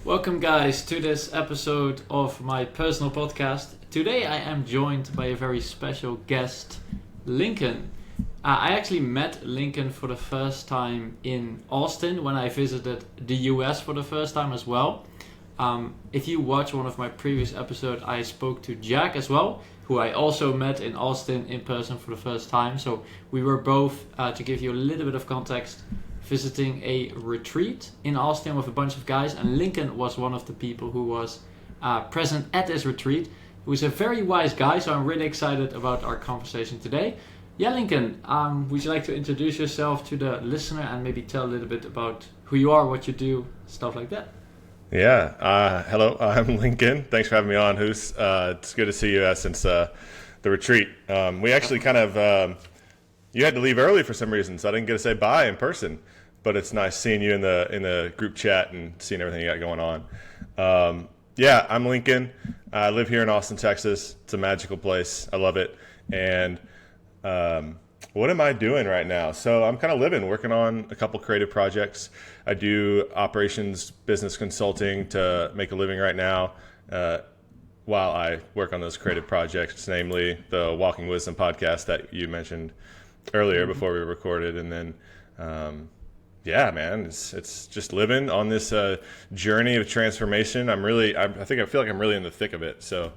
Welcome, guys, to this episode of my personal podcast. Today I am joined by a very special guest, Lincoln. I actually met Lincoln for the first time in Austin when I visited the US for the first time as well. If you watch one of my previous episodes, I spoke to Jack as well, who I also met in Austin in person for the first time. So we were both, to give you a little bit of context, visiting a retreat in Austin with a bunch of guys, and Lincoln was one of the people who was present at this retreat, who is a very wise guy, so I'm really excited about our conversation today. Yeah, Lincoln, would you like to introduce yourself to the listener and maybe tell a little bit about who you are, what you do, stuff like that? Yeah. Hello, I'm Lincoln. Thanks for having me on, Hoos. It's good to see you since the retreat. We actually you had to leave early for some reason, so I didn't get to say bye in person. But it's nice seeing you in the group chat and seeing everything you got going on. Yeah, I'm Lincoln. I live here in Austin, Texas. It's a magical place. I love it. And what am I doing right now? So I'm kind of working on a couple creative projects. I do operations business consulting to make a living right now while I work on those creative projects, namely the Walking Wisdom podcast that you mentioned earlier before we recorded. And then, yeah, man, it's just living on this journey of transformation. I feel like I'm really in the thick of it. So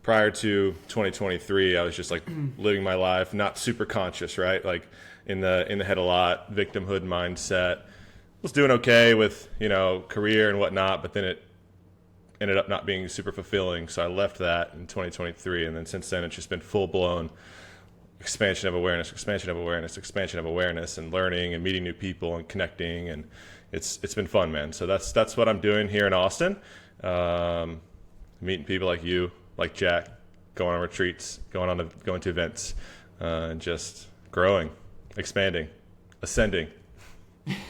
prior to 2023, I was just like living my life, not super conscious, right? Like in the head a lot, victimhood mindset. Was doing okay with, career and whatnot, but then it ended up not being super fulfilling. So I left that in 2023. And then since then, it's just been full blown expansion of awareness, and learning and meeting new people and connecting. And it's been fun, man. So that's what I'm doing here in Austin. Meeting people like you, like Jack, going on retreats, going to events, and just growing, expanding, ascending.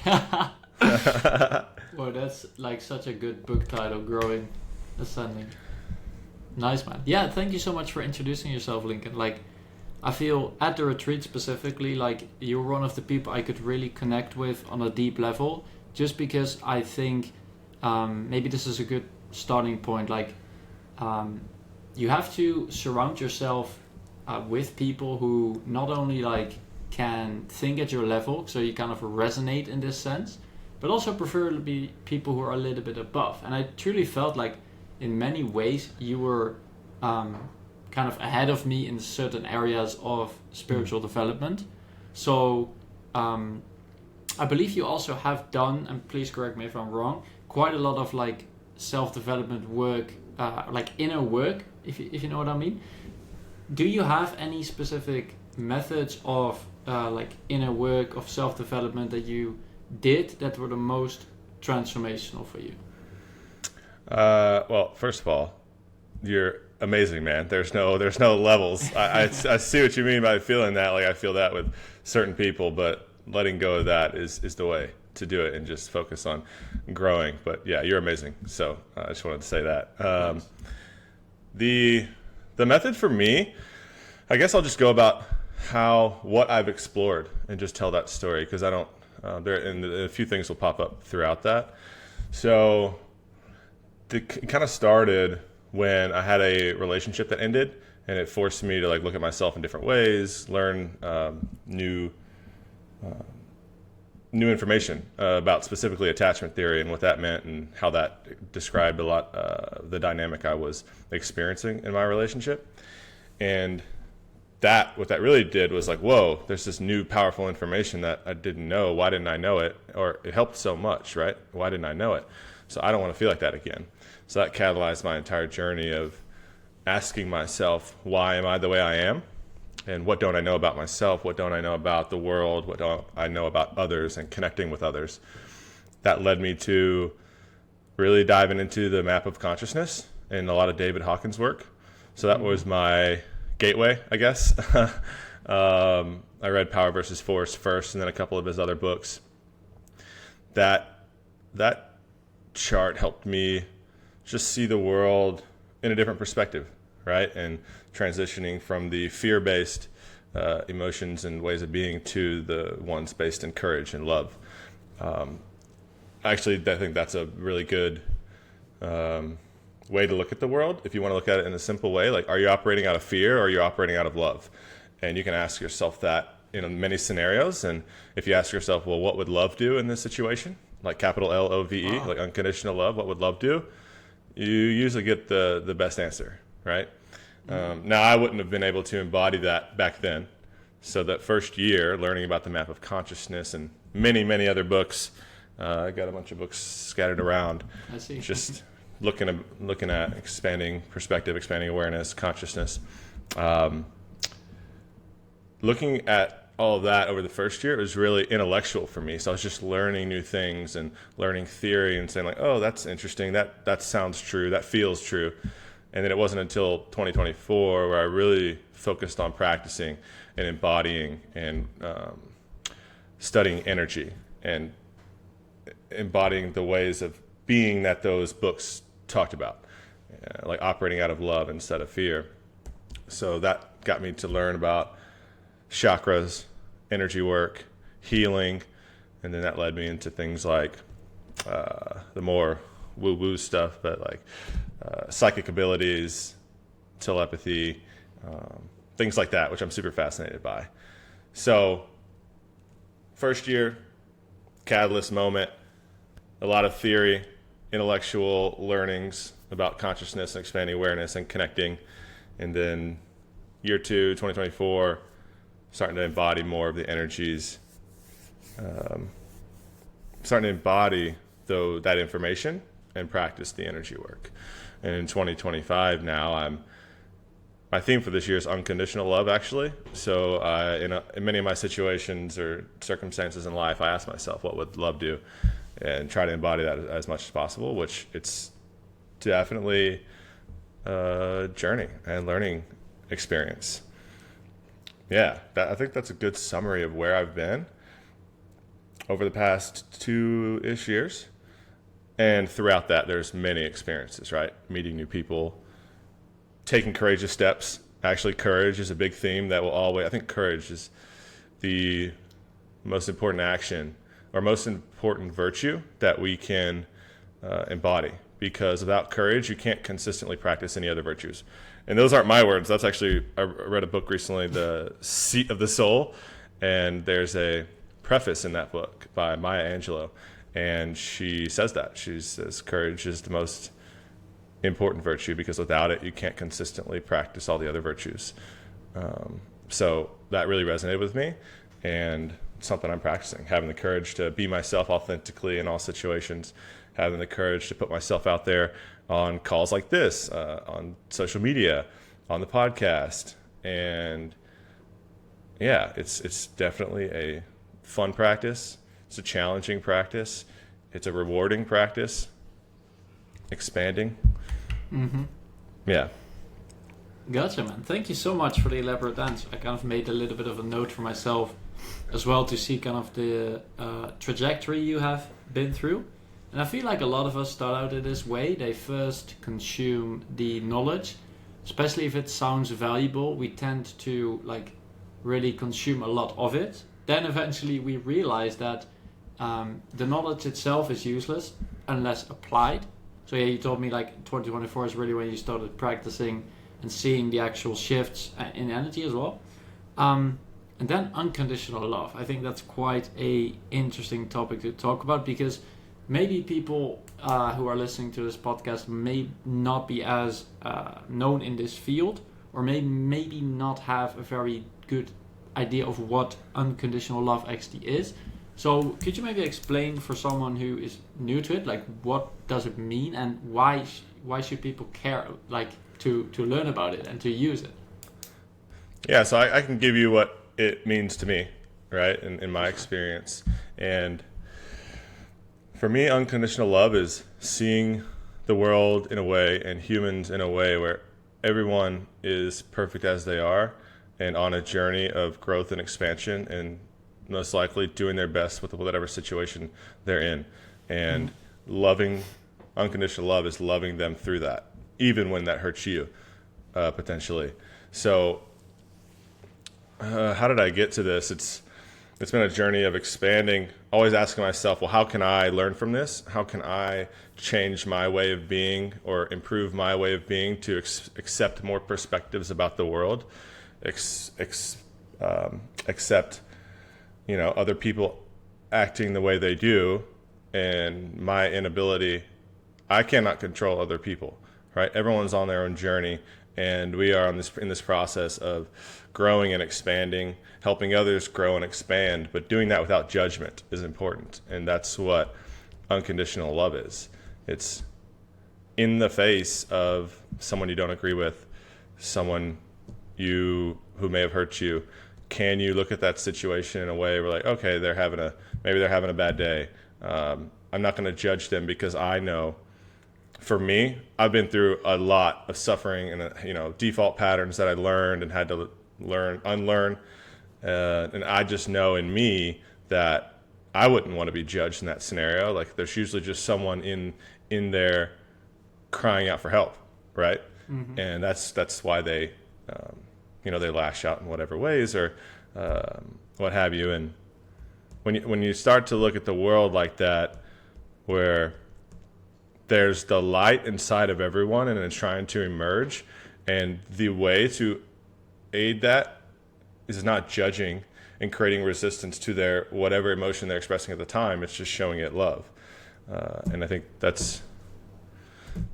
Well, that's like such a good book title, Growing, Ascending. Nice, man. Yeah, thank you so much for introducing yourself, Lincoln. Like, I feel at the retreat specifically, like you're one of the people I could really connect with on a deep level, just because I think maybe this is a good starting point. Like, you have to surround yourself with people who not only like can think at your level, so you kind of resonate in this sense, but also preferably people who are a little bit above. And I truly felt like in many ways you were kind of ahead of me in certain areas of spiritual development. So I believe you also have done, and please correct me if I'm wrong, quite a lot of like self-development work, like inner work, if you know what I mean. Do you have any specific methods of like inner work, of self-development that you did that were the most transformational for you? Well, first of all, you're amazing, man. There's no levels. I see what you mean by feeling that. Like I feel that with certain people, but letting go of that is the way to do it and just focus on growing. But yeah, you're amazing. So I just wanted to say that. The method for me, I guess I'll just go about what I've explored and just tell that story, because I don't. And a few things will pop up throughout that. So it kind of started when I had a relationship that ended, and it forced me to like look at myself in different ways, learn new information about specifically attachment theory and what that meant, and how that described a lot the dynamic I was experiencing in my relationship. And what that really did was like, whoa, there's this new powerful information that I didn't know. Why didn't I know it? Or it helped so much, right? Why didn't I know it? So I don't want to feel like that again. So that catalyzed my entire journey of asking myself, why am I the way I am? And what don't I know about myself? What don't I know about the world? What don't I know about others and connecting with others? That led me to really diving into the map of consciousness and a lot of David Hawkins' work. So that was my gateway, I guess. I read Power versus Force first, and then a couple of his other books. That chart helped me just see the world in a different perspective, right? And transitioning from the fear-based emotions and ways of being to the ones based in courage and love. Actually, I think that's a really good way to look at the world. If you want to look at it in a simple way, like, are you operating out of fear or are you operating out of love? And you can ask yourself that in many scenarios. And if you ask yourself, well, what would love do in this situation? Like capital LOVE, like unconditional love, what would love do? You usually get the best answer, right? Now, I wouldn't have been able to embody that back then. So that first year, learning about the map of consciousness and many, many other books, I got a bunch of books scattered around. I see. Just looking at expanding perspective, expanding awareness, consciousness. Looking at all of that over the first year, it was really intellectual for me. So I was just learning new things and learning theory and saying like, oh, that's interesting. That sounds true. That feels true. And then it wasn't until 2024 where I really focused on practicing and embodying and studying energy and embodying the ways of being that those books talked about, like operating out of love instead of fear. So that got me to learn about chakras, energy work, healing, and then that led me into things like the more woo-woo stuff, but like psychic abilities, telepathy, things like that, which I'm super fascinated by. So first year, catalyst moment, a lot of theory, intellectual learnings about consciousness and expanding awareness and connecting. And then year 2, 2024, starting to embody more of the energies, starting to embody that information and practice the energy work. And in 2025 now, my theme for this year is unconditional love, actually. So in many of my situations or circumstances in life, I ask myself, what would love do? And try to embody that as much as possible, which it's definitely a journey and learning experience. Yeah, I think that's a good summary of where I've been over the past 2-ish years. And throughout that, there's many experiences, right? Meeting new people, taking courageous steps. Actually, courage is a big theme that will always, I think courage is the most important action or most important virtue that we can embody. Because without courage, you can't consistently practice any other virtues. And those aren't my words. That's actually, I read a book recently, The Seat of the Soul. And there's a preface in that book by Maya Angelou. And she says that. She says courage is the most important virtue because without it, you can't consistently practice all the other virtues. So that really resonated with me. And something I'm practicing, having the courage to be myself authentically in all situations, having the courage to put myself out there on calls like this, on social media, on the podcast. And yeah, it's definitely a fun practice. It's a challenging practice. It's a rewarding practice. Expanding. Mm-hmm. Yeah. Gotcha, man. Thank you so much for the elaborate answer. I kind of made a little bit of a note for myself as well to see kind of the trajectory you have been through. And I feel like a lot of us start out in this way. They first consume the knowledge, especially if it sounds valuable. We tend to like really consume a lot of it. Then eventually we realize that the knowledge itself is useless unless applied. So yeah, you told me like 2024 is really when you started practicing and seeing the actual shifts in energy as well. And then unconditional love. I think that's quite a interesting topic to talk about because maybe people who are listening to this podcast may not be as known in this field or maybe not have a very good idea of what unconditional love actually is. So could you maybe explain for someone who is new to it, like what does it mean and why should people care like to learn about it and to use it? Yeah, so I can give you what it means to me, right, in my experience. And for me, unconditional love is seeing the world in a way and humans in a way where everyone is perfect as they are and on a journey of growth and expansion and most likely doing their best with whatever situation they're in. And loving, unconditional love is loving them through that, even when that hurts you, potentially. So how did I get to this? it's been a journey of expanding, always asking myself, well, how can I learn from this? How can I change my way of being or improve my way of being to accept more perspectives about the world, accept, other people acting the way they do, and my inability. I cannot control other people, right? Everyone's on their own journey, and we are in this process of growing and expanding, helping others grow and expand, but doing that without judgment is important. And that's what unconditional love is. It's in the face of someone you don't agree with, someone who may have hurt you. Can you look at that situation in a way where, like, okay, maybe they're having a bad day. I'm not going to judge them, because I know, for me, I've been through a lot of suffering and default patterns that I learned and had to unlearn, and I just know in me that I wouldn't want to be judged in that scenario. Like, there's usually just someone in there crying out for help, right? Mm-hmm. And that's why they they lash out in whatever ways or what have you. And when you start to look at the world like that, where there's the light inside of everyone and it's trying to emerge, and the way to aid that is not judging and creating resistance to their whatever emotion they're expressing at the time. It's just showing it love, and I think that's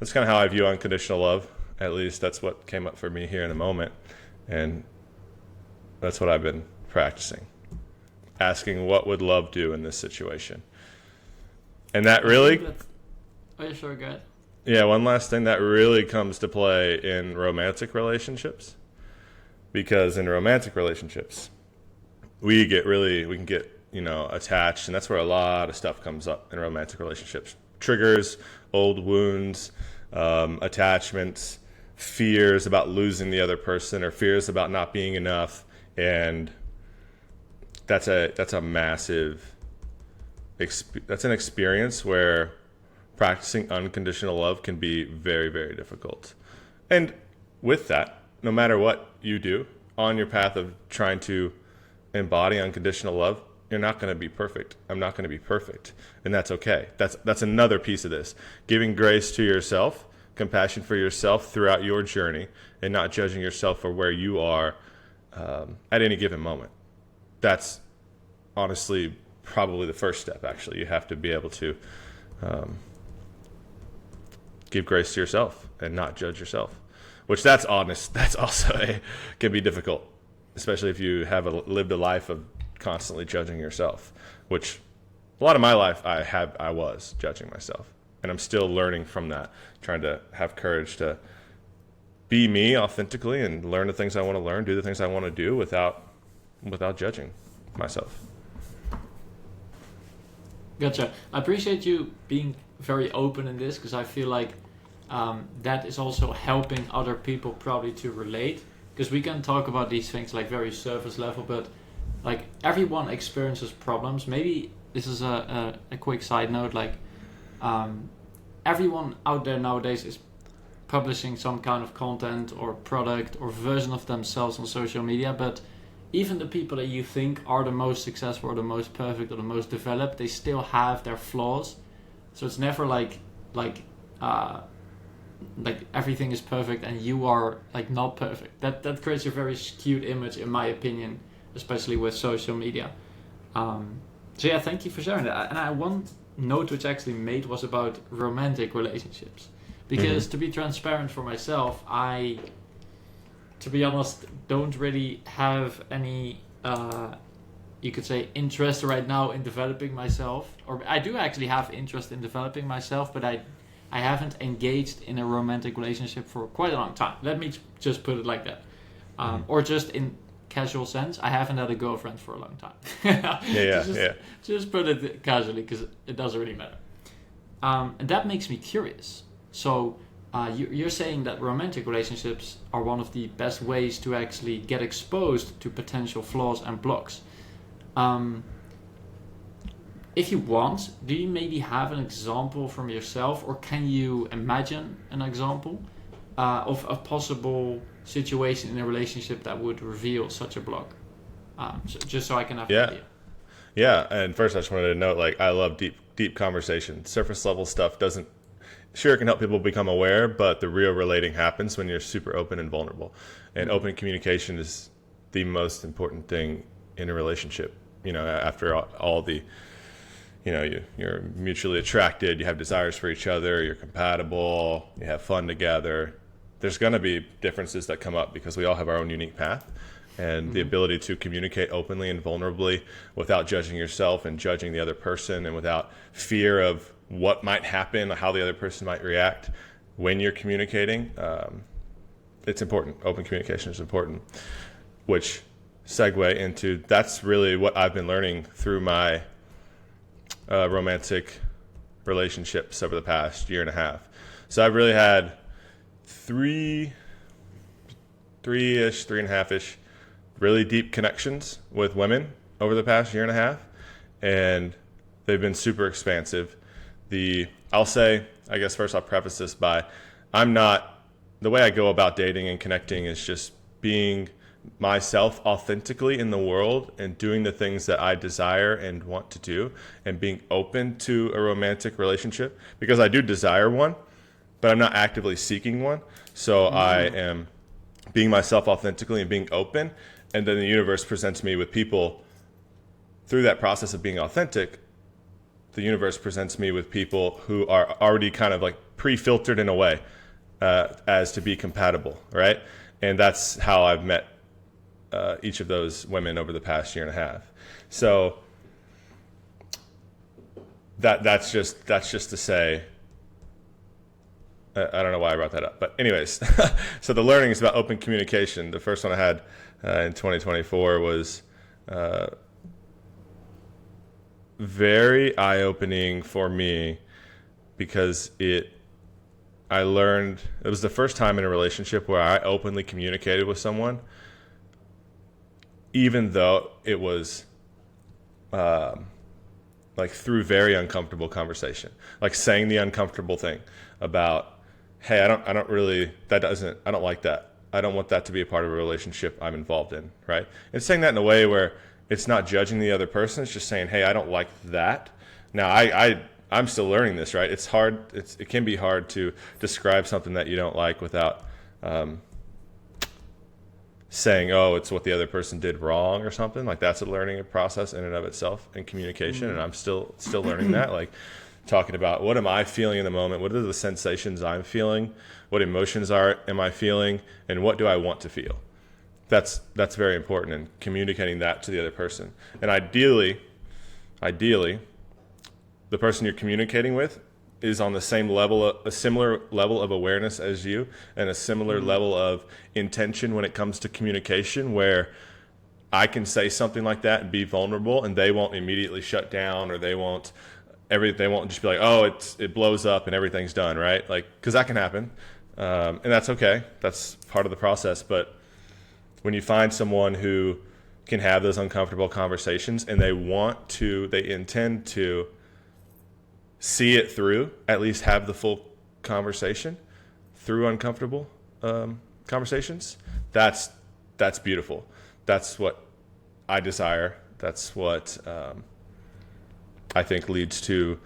kind of how I view unconditional love. At least that's what came up for me here in a moment, and that's what I've been practicing, asking what would love do in this situation. And that really, oh, yeah, sure, go ahead. Yeah, one last thing that really comes to play in romantic relationships, because in romantic relationships, we can get attached, and that's where a lot of stuff comes up in romantic relationships. Triggers, old wounds, attachments, fears about losing the other person, or fears about not being enough, and that's a massive. That's an experience where practicing unconditional love can be very, very difficult. And with that, no matter what you do on your path of trying to embody unconditional love, you're not going to be perfect. I'm not going to be perfect, and that's okay. That's another piece of this. Giving grace to yourself, compassion for yourself throughout your journey, and not judging yourself for where you are at any given moment. That's honestly probably the first step. Actually, you have to be able to give grace to yourself and not judge yourself, which that's honest. That's also can be difficult, especially if you have lived a life of constantly judging yourself, which a lot of my life I was judging myself, and I'm still learning from that, trying to have courage to be me authentically and learn the things I want to learn, do the things I want to do without judging myself. Gotcha. I appreciate you being very open in this, because I feel like that is also helping other people probably to relate, because we can talk about these things like very surface level, but like everyone experiences problems. Maybe this is a quick side note, like everyone out there nowadays is publishing some kind of content or product or version of themselves on social media, but even the people that you think are the most successful or the most perfect or the most developed, they still have their flaws. So it's never like everything is perfect and you are like not perfect. That creates a very skewed image, in my opinion, especially with social media. So yeah, thank you for sharing that. And one note which I actually made was about romantic relationships, because to be transparent for myself, I, to be honest, don't really have any, you could say, interest right now in developing myself. Or I do actually have interest in developing myself, but I haven't engaged in a romantic relationship for quite a long time. Let me just put it like that. Or just in casual sense, I haven't had a girlfriend for a long time. Just put it casually, because it doesn't really matter. And that makes me curious. So you're saying that romantic relationships are one of the best ways to actually get exposed to potential flaws and blocks. If you want, do you maybe have an example from yourself, or can you imagine an example of a possible situation in a relationship that would reveal such a block? Just so I can have an idea. Yeah, and first I just wanted to note, like, I love deep conversation. Surface level stuff doesn't, sure, it can help people become aware, but the real relating happens when you're super open and vulnerable. And open communication is the most important thing in a relationship. You know, after all the, you know, you're mutually attracted, you have desires for each other, you're compatible, you have fun together. There's going to be differences that come up because we all have our own unique path. And the ability to communicate openly and vulnerably without judging yourself and judging the other person, and without fear of what might happen, how the other person might react when you're communicating, it's important. Open communication is important, which segue into, that's really what I've been learning through my romantic relationships over the past year and a half. So I've really had three and a half-ish really deep connections with women over the past year and a half, and they've been super expansive. I'll say, I guess first I'll preface this by, the way I go about dating and connecting is just being myself authentically in the world and doing the things that I desire and want to do, and being open to a romantic relationship, because I do desire one, but I'm not actively seeking one. So I am being myself authentically and being open, and then the universe presents me with people through that process of being authentic. The universe presents me with people who are already kind of like pre-filtered in a way as to be compatible, right? And that's how I've met each of those women over the past year and a half. So that's just to say, I don't know why I brought that up, but anyways, so the learnings about open communication, the first one I had in 2024 was very eye-opening for me, because I learned, it was the first time in a relationship where I openly communicated with someone, even though it was like through very uncomfortable conversation, like saying the uncomfortable thing about, hey, I don't like that. I don't want that to be a part of a relationship I'm involved in, right? And saying that in a way where it's not judging the other person. It's just saying, hey, I don't like that. Now, I'm still learning this, right? It's hard. It can be hard to describe something that you don't like without saying, oh, it's what the other person did wrong or something. Like, that's a learning process in and of itself in communication. And I'm still learning that, like talking about, what am I feeling in the moment? What are the sensations I'm feeling? What emotions am I feeling? And what do I want to feel? That's very important in communicating that to the other person. And ideally, the person you're communicating with is on the same level, a similar level of awareness as you, and a similar level of intention when it comes to communication, where I can say something like that and be vulnerable, and they won't immediately shut down, or they won't just be like, oh, it blows up and everything's done, right? Like, because that can happen, and that's okay. That's part of the process. But when you find someone who can have those uncomfortable conversations, and they intend to see it through, at least have the full conversation through uncomfortable conversations, that's beautiful. That's what I desire. That's what I think leads to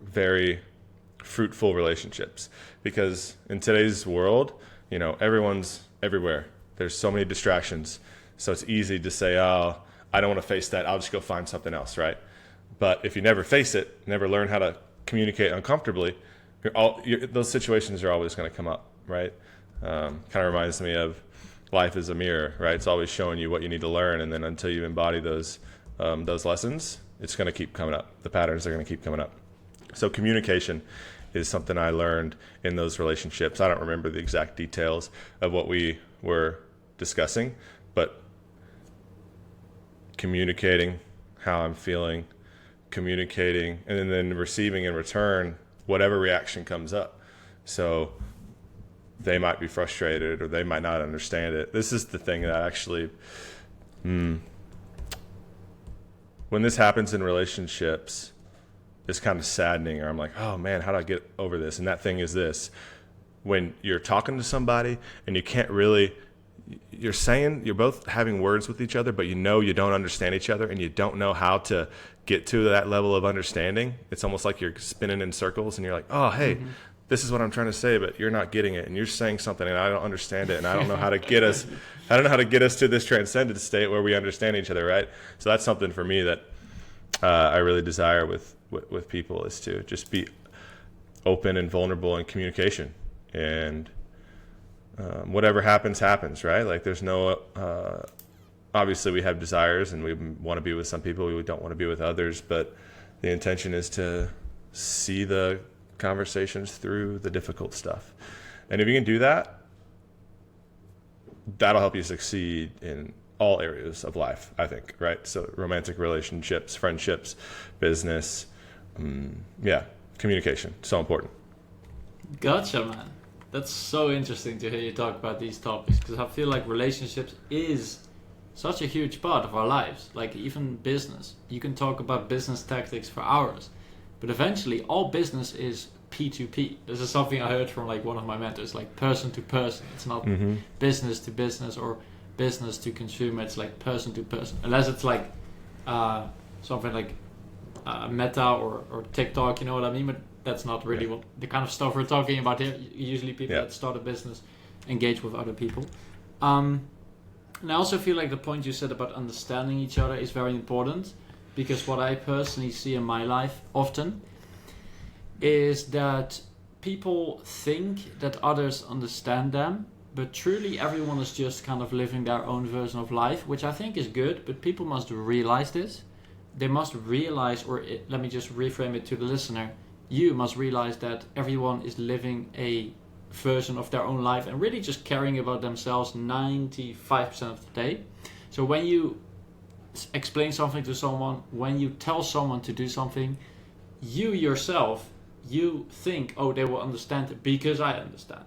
very fruitful relationships. Because in today's world, everyone's everywhere. There's so many distractions. So it's easy to say, oh, I don't want to face that. I'll just go find something else, right? But if you never face it, never learn how to communicate uncomfortably, those situations are always going to come up, right? Kind of reminds me of life is a mirror, right? It's always showing you what you need to learn, and then until you embody those lessons, it's going to keep coming up. The patterns are going to keep coming up. So communication is something I learned in those relationships. I don't remember the exact details of what we were discussing, but communicating how I'm feeling, communicating, and then receiving in return whatever reaction comes up. So they might be frustrated, or they might not understand it. This is the thing that actually, when this happens in relationships, it's kind of saddening, or I'm like, oh man, how do I get over this? And that thing is this: when you're talking to somebody and you can't really you're both having words with each other, but you don't understand each other, and you don't know how to get to that level of understanding. It's almost like you're spinning in circles, and you're like, oh, hey, this is what I'm trying to say, but you're not getting it, and you're saying something, and I don't understand it, and I don't know how to get us. I don't know how to get us to this transcendent state where we understand each other, right? So that's something for me that I really desire with people, is to just be open and vulnerable in communication, and whatever happens, right? Like there's no, obviously we have desires and we want to be with some people, we don't want to be with others, but the intention is to see the conversations through the difficult stuff. And if you can do that, that'll help you succeed in all areas of life, I think, right? So romantic relationships, friendships, business, communication, so important. Gotcha, man. That's so interesting to hear you talk about these topics, because I feel like relationships is such a huge part of our lives. Like even business, you can talk about business tactics for hours, but eventually all business is P2P. This is something I heard from like one of my mentors, like person to person. It's not business to business or business to consumer. It's like person to person, unless it's like something like Meta or TikTok, you know what I mean? But that's not really what the kind of stuff we're talking about here. Usually people that start a business engage with other people. And I also feel like the point you said about understanding each other is very important, because what I personally see in my life often is that people think that others understand them, but truly everyone is just kind of living their own version of life, which I think is good, but people must realize this. They must realize, let me just reframe it to the listener, you must realize that everyone is living a version of their own life and really just caring about themselves 95% of the day. So when you explain something to someone, when you tell someone to do something, you yourself, you think, oh, they will understand it because I understand.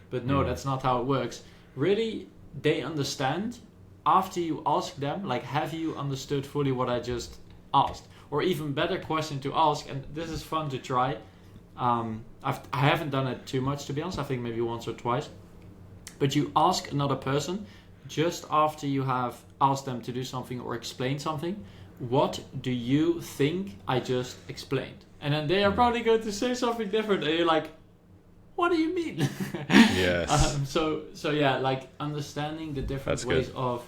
But no, that's not how it works. Really, they understand after you ask them, like, have you understood fully what I just asked? Or even better question to ask, and this is fun to try. I haven't done it too much, to be honest. I think maybe once or twice. But you ask another person just after you have asked them to do something or explain something, what do you think I just explained? And then they are probably going to say something different, and you're like, what do you mean? Yes. So yeah, like understanding the different ways of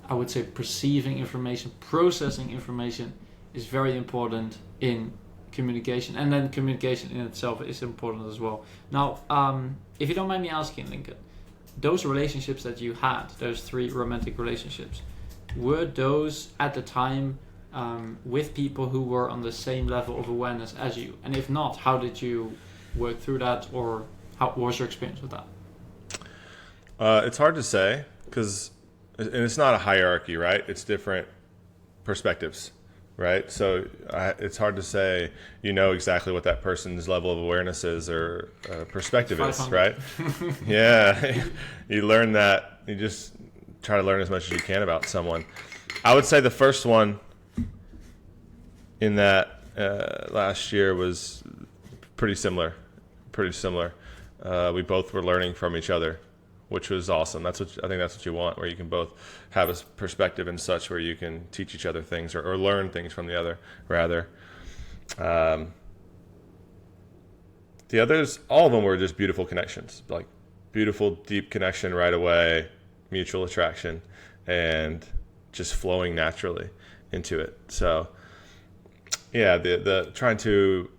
I would say perceiving information, processing information is very important in communication, and then communication in itself is important as well. Now, if you don't mind me asking, Lincoln, those relationships that you had, those 3 romantic relationships, were those at the time with people who were on the same level of awareness as you? And if not, how did you work through that, or how was your experience with that? It's hard to say, and it's not a hierarchy, right? It's different perspectives, right? So it's hard to say, exactly what that person's level of awareness is or perspective is, right? Yeah. You learn that. You just try to learn as much as you can about someone. I would say the first one in that last year was pretty similar. We both were learning from each other, which was awesome. I think that's what you want, where you can both have a perspective and such, where you can teach each other things or learn things from the other, rather. The others, all of them were just beautiful connections, like beautiful, deep connection right away, mutual attraction, and just flowing naturally into it. So, yeah, the trying to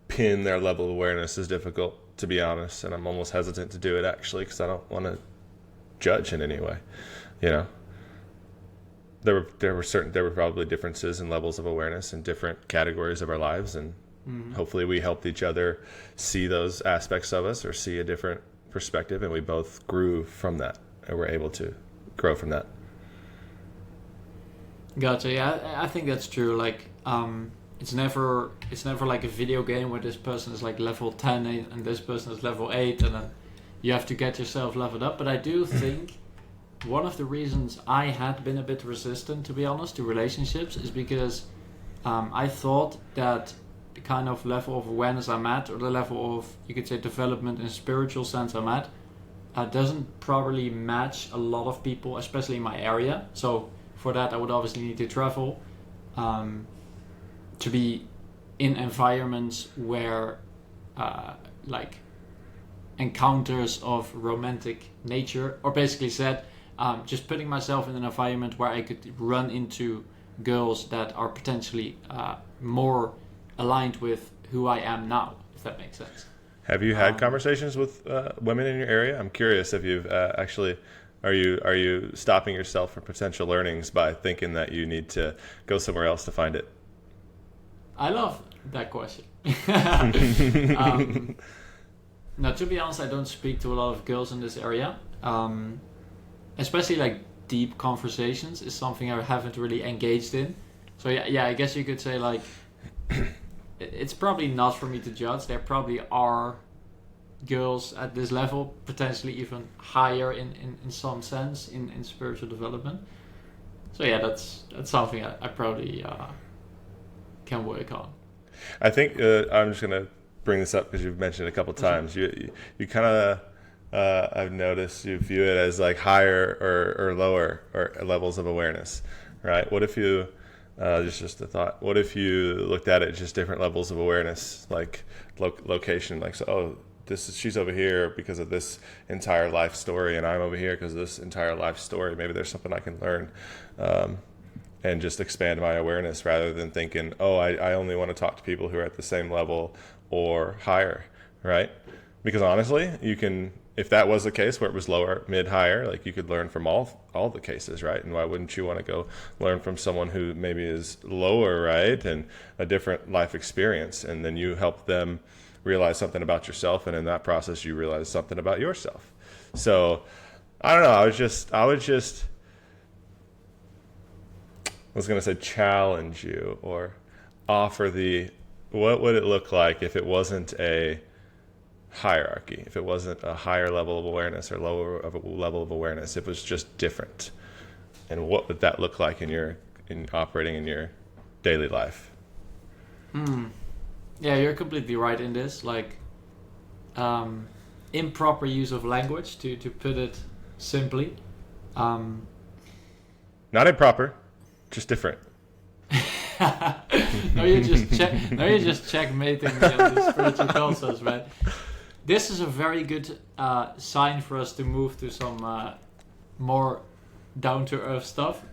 pin their level of awareness is difficult, to be honest, and I'm almost hesitant to do it, actually, because I don't want to judge in any way. There were probably differences in levels of awareness in different categories of our lives, and hopefully we helped each other see those aspects of us or see a different perspective, and we both grew from that, and were able to grow from that. Gotcha. Yeah, I think that's true. Like, it's never like a video game where this person is like level 10 and this person is level 8, and then you have to get yourself leveled up. But I do think one of the reasons I had been a bit resistant, to be honest, to relationships is because I thought that the kind of level of awareness I'm at, or the level of, you could say, development in a spiritual sense I'm at, doesn't properly match a lot of people, especially in my area. So for that, I would obviously need to travel, to be in environments where like encounters of romantic nature, or basically said, just putting myself in an environment where I could run into girls that are potentially more aligned with who I am now, if that makes sense. Have you had conversations with women in your area? I'm curious if you've actually, are you stopping yourself from potential learnings by thinking that you need to go somewhere else to find it? I love that question. Now, to be honest, I don't speak to a lot of girls in this area. Especially like deep conversations is something I haven't really engaged in. So yeah, I guess you could say like it's probably not for me to judge. There probably are girls at this level, potentially even higher in some sense in spiritual development. So yeah, that's something I probably can work on. I think I'm just gonna bring this up because you've mentioned it a couple times. You kind of I've noticed you view it as like higher or lower or levels of awareness, right? What if you just a thought? What if you looked at it just different levels of awareness, like location, like so? Oh, she's over here because of this entire life story, and I'm over here because of this entire life story. Maybe there's something I can learn, and just expand my awareness rather than thinking, oh, I only want to talk to people who are at the same level or higher, right? Because honestly, you can, if that was the case where it was lower, mid, higher, like you could learn from all the cases, right? And why wouldn't you want to go learn from someone who maybe is lower, right? And a different life experience, and then you help them realize something about yourself, and in that process you realize something about yourself. So I don't know, I was going to say challenge you or offer what would it look like if it wasn't a hierarchy, if it wasn't a higher level of awareness or lower of a level of awareness, if it was just different, and what would that look like in operating in your daily life? Yeah, you're completely right in this. Like, improper use of language, to put it simply. Not improper, just different. No, you're just checkmating me on these spiritual concepts, man. This is a very good sign for us to move to some more down to earth stuff,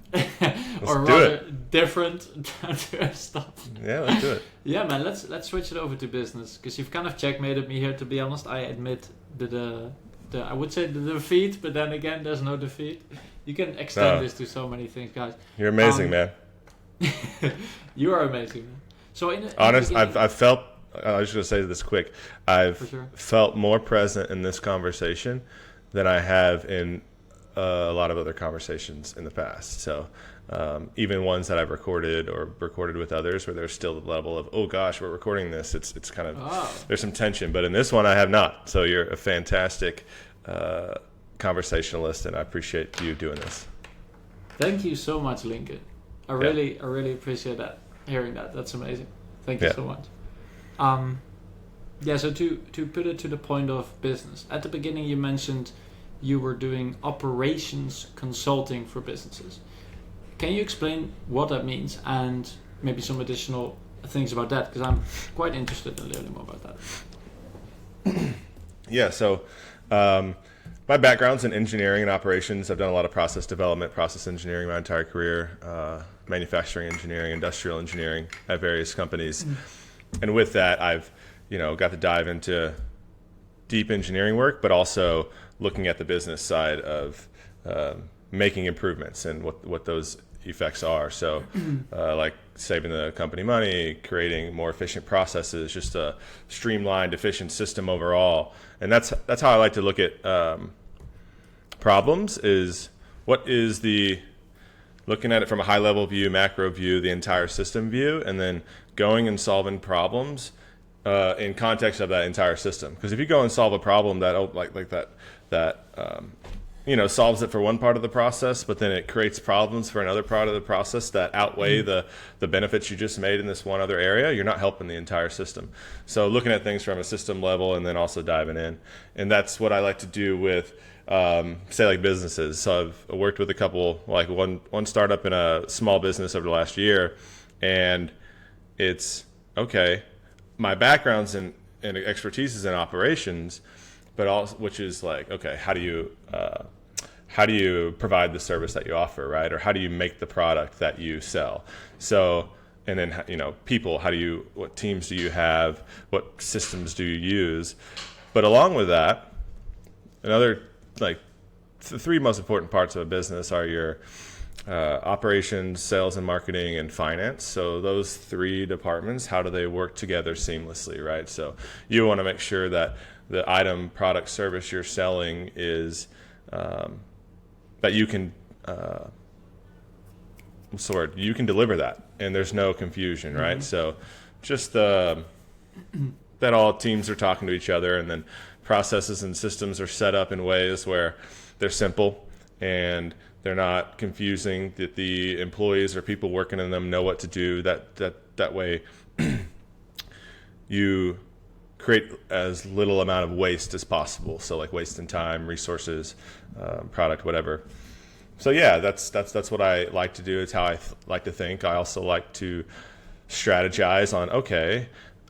or rather different down to earth stuff. Yeah, let's do it. Yeah, man. Let's switch it over to business, because you've kind of checkmated me here. To be honest, I admit the I would say the defeat, but then again, there's no defeat. You can extend this to so many things, guys. You're amazing, man. You are amazing, man. So I've felt. I was just gonna say this quick. I've felt more present in this conversation than I have in a lot of other conversations in the past. So even ones that I've recorded with others, where there's still the level of, oh gosh, we're recording this. It's kind of there's some tension, but in this one I have not. So you're a fantastic conversationalist, and I appreciate you doing this. Thank you so much, Lincoln. I really appreciate that. Hearing that, that's amazing. Thank you so much. So to put it to the point of business, at the beginning you mentioned you were doing operations consulting for businesses. Can you explain what that means and maybe some additional things about that? Because I'm quite interested in learning more about that. Yeah, so my background's in engineering and operations. I've done a lot of process development, process engineering my entire career, manufacturing engineering, industrial engineering at various companies. And with that, I've got to dive into deep engineering work, but also looking at the business side of making improvements and what those effects are. So like saving the company money, creating more efficient processes, just a streamlined, efficient system overall. And that's how I like to look at problems, is what is looking at it from a high level view, macro view, the entire system view, and then going and solving problems in context of that entire system. Because if you go and solve a problem that solves it for one part of the process, but then it creates problems for another part of the process that outweigh the benefits you just made in this one other area, you're not helping the entire system. So looking at things from a system level and then also diving in. And that's what I like to do with, say, like businesses. So I've worked with a couple, like one startup in a small business over the last year, and it's, okay, my background's in expertise is in operations, but also, which is like, okay, how do you provide the service that you offer, right? Or how do you make the product that you sell? So, and then, people, what teams do you have? What systems do you use? But along with that, another, like, the three most important parts of a business are your operations, sales and marketing, and finance. So those three departments, how do they work together seamlessly, right? So you want to make sure that the item, product, service you're selling is that you can you can deliver that, and there's no confusion, right? Mm-hmm. So just that all teams are talking to each other, and then processes and systems are set up in ways where they're simple and they're not confusing, that the employees or people working in them know what to do. That way you create as little amount of waste as possible. So like waste in time, resources, product, whatever. So yeah, that's what I like to do. It's how I like to think. I also like to strategize on, okay,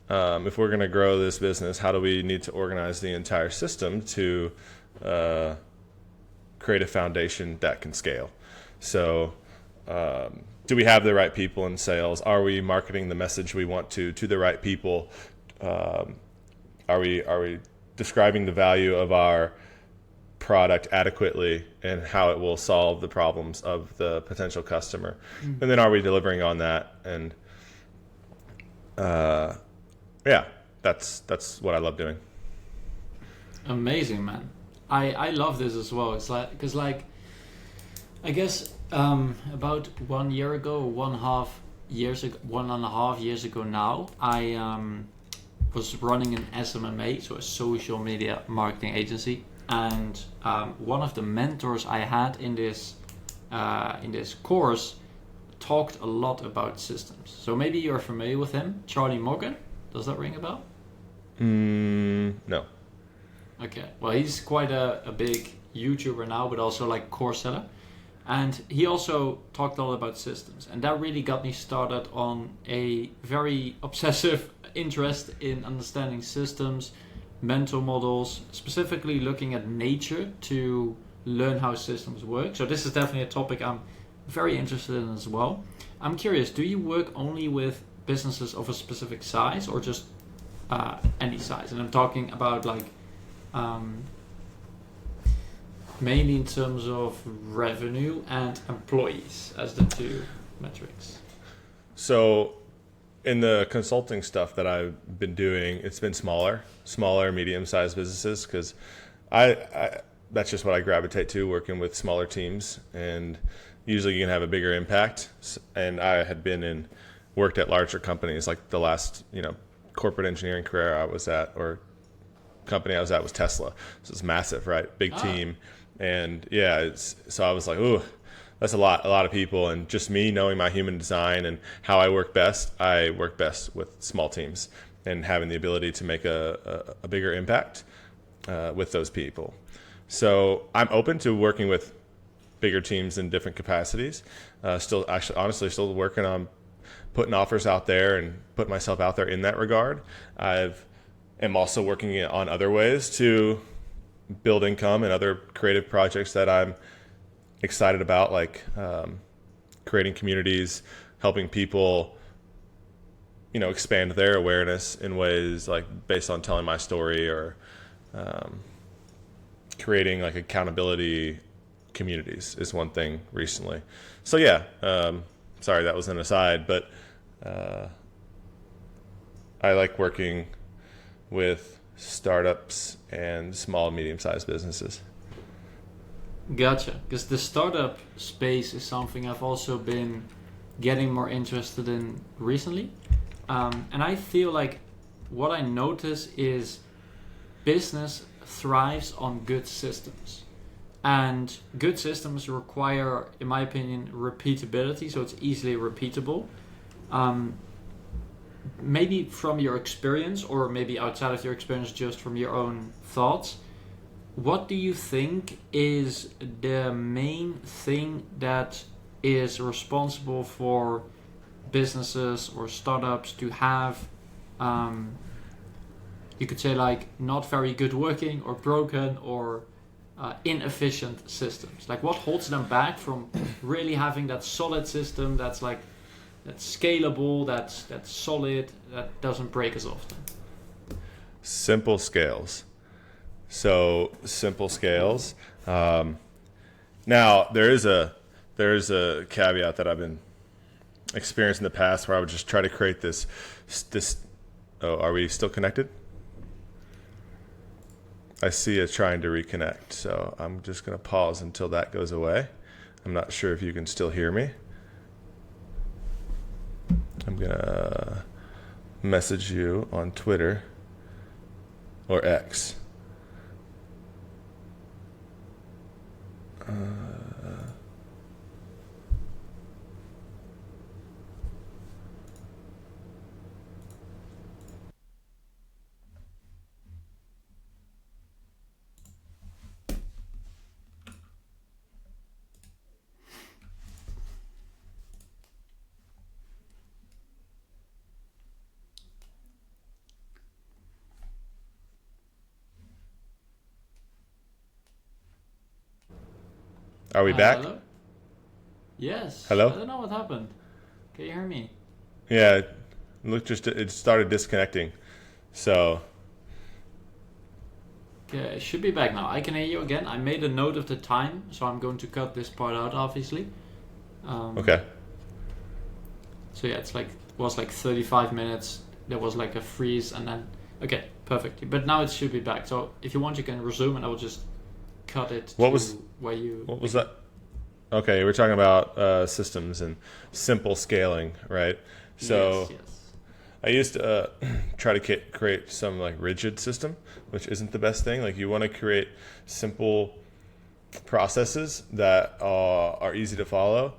if we're going to grow this business, how do we need to organize the entire system to create a foundation that can scale? So do we have the right people in sales? Are we marketing the message we want to the right people? Are we describing the value of our product adequately and how it will solve the problems of the potential customer? Mm-hmm. And then are we delivering on that? And that's what I love doing. Amazing, man. I love this as well. It's like, because like, I guess about 1 year ago, 1.5 years ago now, I was running an SMMA, so a social media marketing agency, and one of the mentors I had in this course talked a lot about systems. So maybe you're familiar with him, Charlie Morgan. Does that ring a bell? No. Okay, well, he's quite a big YouTuber now, but also like course seller. And he also talked a lot about systems. And that really got me started on a very obsessive interest in understanding systems, mental models, specifically looking at nature to learn how systems work. So this is definitely a topic I'm very interested in as well. I'm curious, do you work only with businesses of a specific size or just any size? And I'm talking about like mainly in terms of revenue and employees as the two metrics. So in the consulting stuff that I've been doing, it's been smaller, medium-sized businesses, because I that's just what I gravitate to, working with smaller teams, and usually you can have a bigger impact. And I had worked at larger companies, like the last corporate engineering career I was at, or company I was at, was Tesla. So it's massive, right? Big team. And yeah, so I was like, ooh, that's a lot of people. And just me knowing my human design and how I work best with small teams and having the ability to make a bigger impact with those people. So I'm open to working with bigger teams in different capacities. Still working on putting offers out there and putting myself out there in that regard. I'm also working on other ways to build income and other creative projects that I'm excited about, like creating communities, helping people, expand their awareness in ways like based on telling my story, or creating like accountability communities is one thing recently. So yeah, sorry, that was an aside, but I like working with startups and small, medium-sized businesses. Gotcha. Because the startup space is something I've also been getting more interested in recently. And I feel like what I notice is business thrives on good systems. And good systems require, in my opinion, repeatability, so it's easily repeatable. Um, Maybe from your experience, or maybe outside of your experience, just from your own thoughts, what do you think is the main thing that is responsible for businesses or startups to have, um, you could say, like, not very good working or broken or inefficient systems? Like, what holds them back from really having that solid system that's scalable, that's solid, that doesn't break as often? Simple scales. So simple scales. Now there's a caveat that I've been experienced in the past where I would just try to create this. Oh, are we still connected? I see it trying to reconnect, so I'm just going to pause until that goes away. I'm not sure if you can still hear me. I'm going to message you on Twitter or X. Are we back? Hello? Yes. Hello? I don't know what happened. Can you hear me? Yeah, it started disconnecting. So Okay, I should be back now. I can hear you again. I made a note of the time, so I'm going to cut this part out, obviously. okay. So yeah, was like 35 minutes. There was like a freeze, and then okay, perfect. But now it should be back. So if you want, you can resume, and I will just cut it. What was that? Okay, we're talking about systems and simple scaling, right? So yes. I used to try to create some like rigid system, which isn't the best thing. Like you want to create simple processes that are easy to follow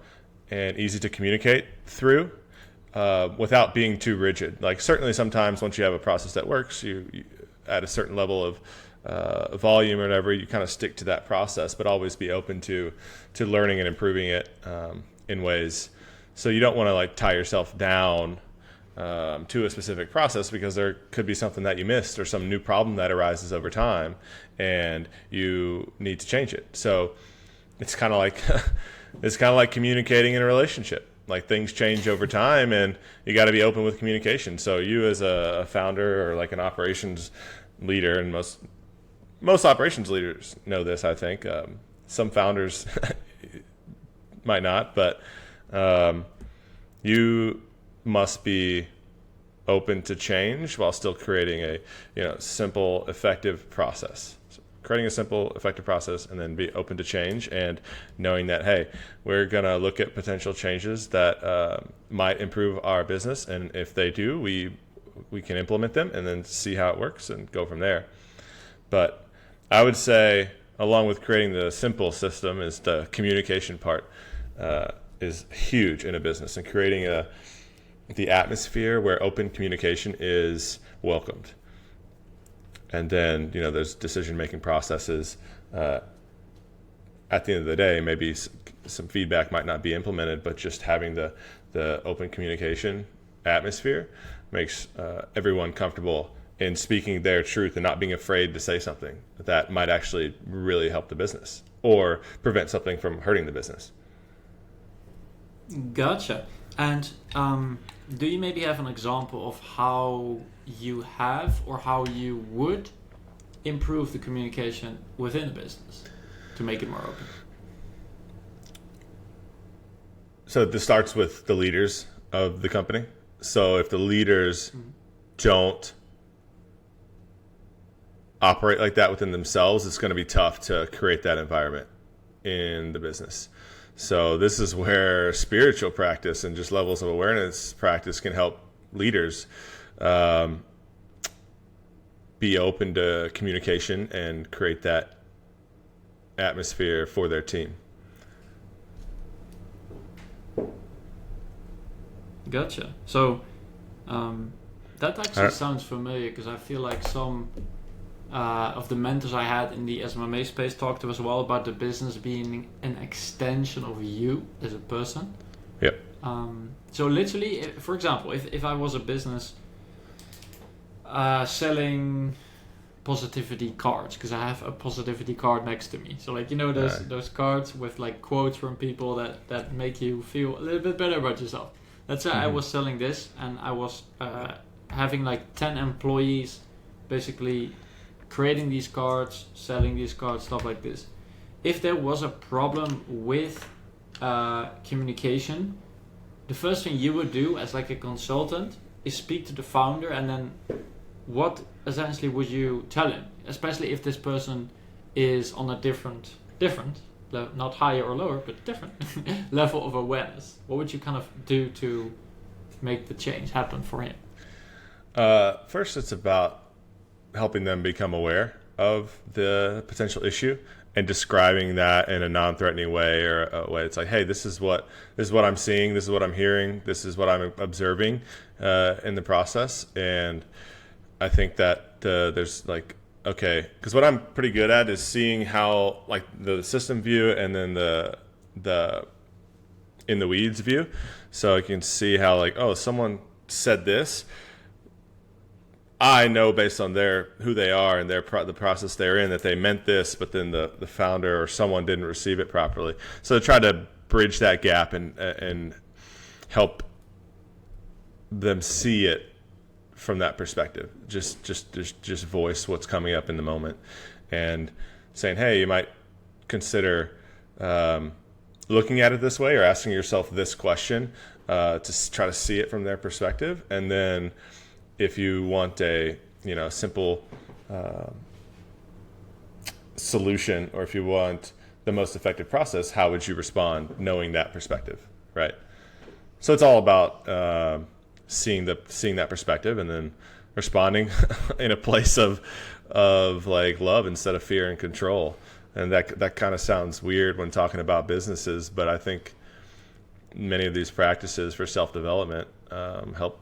and easy to communicate through without being too rigid. Like certainly sometimes once you have a process that works, you at a certain level of volume or whatever, you kind of stick to that process, but always be open to learning and improving it in ways. So you don't want to like tie yourself down to a specific process because there could be something that you missed or some new problem that arises over time and you need to change it. So it's kind of like communicating in a relationship. Like things change over time and you got to be open with communication. So you as a founder or like an operations leader, and most operations leaders know this, I think. Some founders might not, but you must be open to change while still creating a simple, effective process. So creating a simple, effective process, and then be open to change, and knowing that, hey, we're gonna look at potential changes that might improve our business, and if they do, we can implement them and then see how it works and go from there. But I would say, along with creating the simple system, is the communication part is huge in a business, and creating the atmosphere where open communication is welcomed. And then, there's decision-making processes. At the end of the day, maybe some feedback might not be implemented, but just having the open communication atmosphere makes everyone comfortable in speaking their truth and not being afraid to say something that might actually really help the business or prevent something from hurting the business. Gotcha. And do you maybe have an example of how you have or how you would improve the communication within the business to make it more open? So this starts with the leaders of the company. So if the leaders don't operate like that within themselves, it's going to be tough to create that environment in the business. So this is where spiritual practice and just levels of awareness practice can help leaders be open to communication and create that atmosphere for their team. Gotcha. So that actually sounds familiar, because I feel like some of the mentors I had in the SMMA space talked to us as well about the business being an extension of you as a person. Yep. So literally, for example, if I was a business selling positivity cards, because I have a positivity card next to me, so like, you know, those cards with like quotes from people that make you feel a little bit better about yourself. Let's say I was selling this, and I was having like 10 employees basically creating these cards, selling these cards, stuff like this. If there was a problem with communication, the first thing you would do as like a consultant is speak to the founder, and then what essentially would you tell him, especially if this person is on a different not higher or lower, but different level of awareness? What would you kind of do to make the change happen for him? First, it's about helping them become aware of the potential issue and describing that in a non-threatening way, or a way it's like, hey, this is what I'm seeing, this is what I'm hearing, this is what I'm observing in the process. And I think that there's like, okay, because what I'm pretty good at is seeing how, like, the system view and then the in the weeds view. So I can see how, like, oh, someone said this. I know based on who they are and the process they're in that they meant this, but then the founder or someone didn't receive it properly. So to try to bridge that gap and help them see it from that perspective, just voice what's coming up in the moment, and saying, hey, you might consider looking at it this way, or asking yourself this question to try to see it from their perspective. And then if you want a simple solution, or if you want the most effective process, how would you respond knowing that perspective, right? So it's all about seeing that perspective, and then responding in a place of like love instead of fear and control. And that kind of sounds weird when talking about businesses, but I think many of these practices for self-development help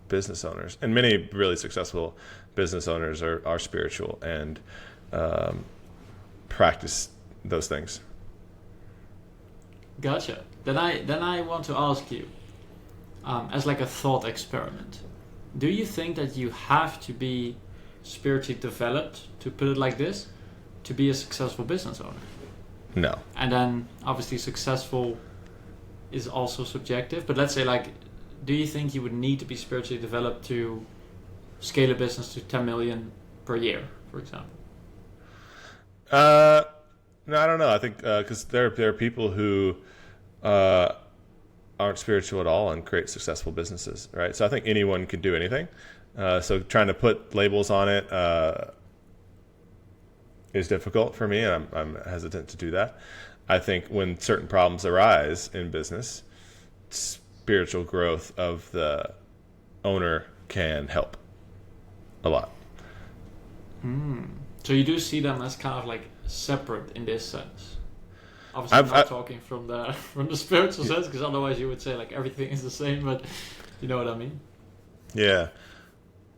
business owners, and many really successful business owners are spiritual and practice those things. Gotcha. Then I want to ask you, as like a thought experiment, do you think that you have to be spiritually developed, to put it like this, to be a successful business owner? No. And then obviously successful is also subjective, but let's say, like, do you think you would need to be spiritually developed to scale a business to 10 million per year, for example? No, I don't know. I think because there are people who aren't spiritual at all and create successful businesses, right? So I think anyone can do anything. So trying to put labels on it is difficult for me, and I'm hesitant to do that. I think when certain problems arise in business, spiritual growth of the owner can help a lot. So you do see them as kind of like separate in this sense? Obviously, I'm not talking from the spiritual sense, because otherwise you would say like everything is the same, but you know what I mean? Yeah,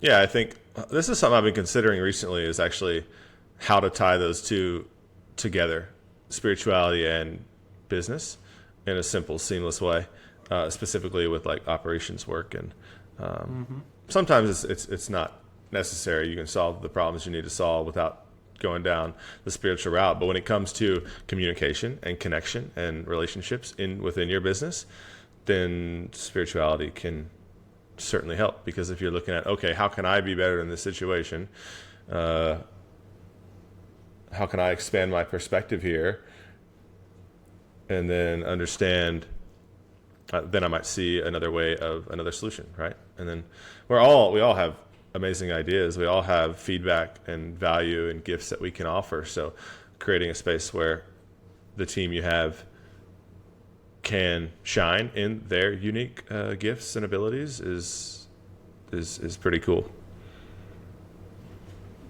I think this is something I've been considering recently, is actually how to tie those two together, spirituality and business, in a simple, seamless way, specifically with like operations work. And sometimes it's not necessary. You can solve the problems you need to solve without going down the spiritual route. But when it comes to communication and connection and relationships within your business, then spirituality can certainly help. Because if you're looking at, okay, how can I be better in this situation? How can I expand my perspective here? And then understand, then I might see another solution, right? And then we all have amazing ideas. We all have feedback and value and gifts that we can offer. So creating a space where the team you have can shine in their unique gifts and abilities is pretty cool.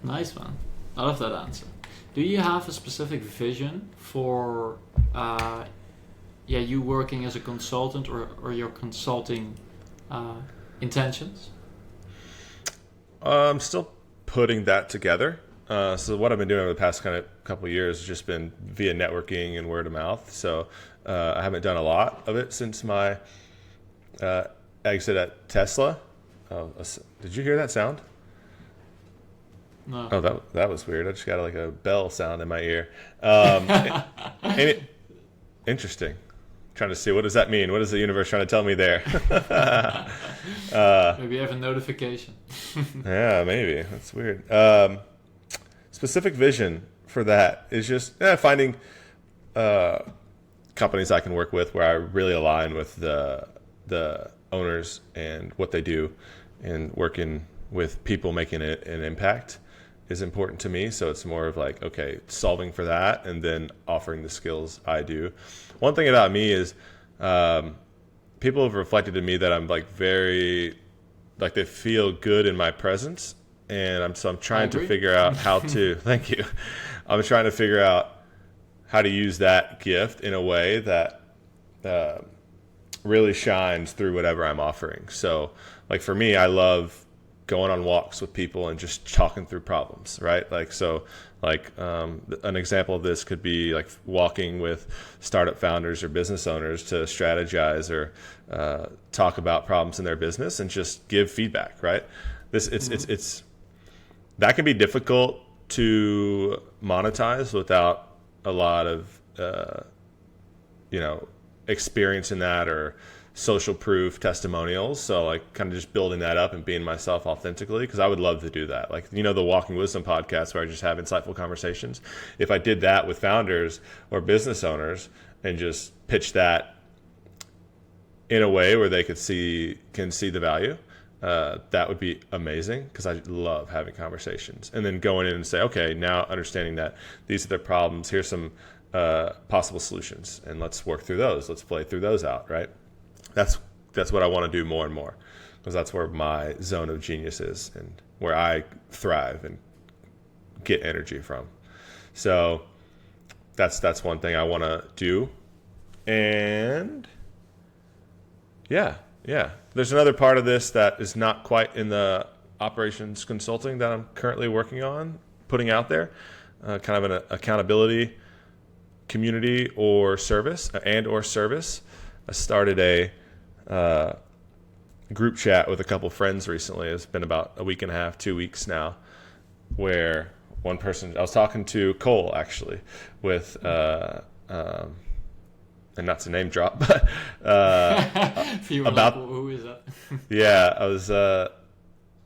Nice, man. I love that answer. Do you have a specific vision for you working as a consultant or your consulting intentions? I'm still putting that together. So what I've been doing over the past kind of couple of years has just been via networking and word of mouth. So I haven't done a lot of it since my exit at Tesla. Did you hear that sound? No. Oh, that was weird. I just got like a bell sound in my ear. Interesting. Trying to see, what does that mean? What is the universe trying to tell me there? Maybe you have a notification. Yeah, maybe. That's weird. Specific vision for that is just finding companies I can work with where I really align with the owners and what they do, and working with people making an impact is important to me. So it's more of like, okay, solving for that and then offering the skills I do. One thing about me is people have reflected to me that I'm like very, like they feel good in my presence. And I'm trying to figure out how to, thank you. I'm trying to figure out how to use that gift in a way that really shines through whatever I'm offering. So like for me, I love going on walks with people and just talking through problems, right? Like, so like an example of this could be like walking with startup founders or business owners to strategize or talk about problems in their business and just give feedback, right? It's that can be difficult to monetize without a lot of experience in that or social proof testimonials. So like kind of just building that up and being myself authentically, because I would love to do that. Like, the Walking Wisdom podcast where I just have insightful conversations. If I did that with founders or business owners and just pitch that in a way where they can see the value, that would be amazing, because I love having conversations. And then going in and say, okay, now understanding that these are the problems, here's some possible solutions, and let's work through those. Let's play through those out, right? That's what I want to do more and more, because that's where my zone of genius is and where I thrive and get energy from. So that's one thing I want to do. And yeah. There's another part of this that is not quite in the operations consulting that I'm currently working on, putting out there, kind of an accountability community or service. I started a group chat with a couple friends recently. It's been about a week and a half, 2 weeks now, where one person, I was talking to Cole actually with, and not to name drop, but about like, who is that? Yeah, I was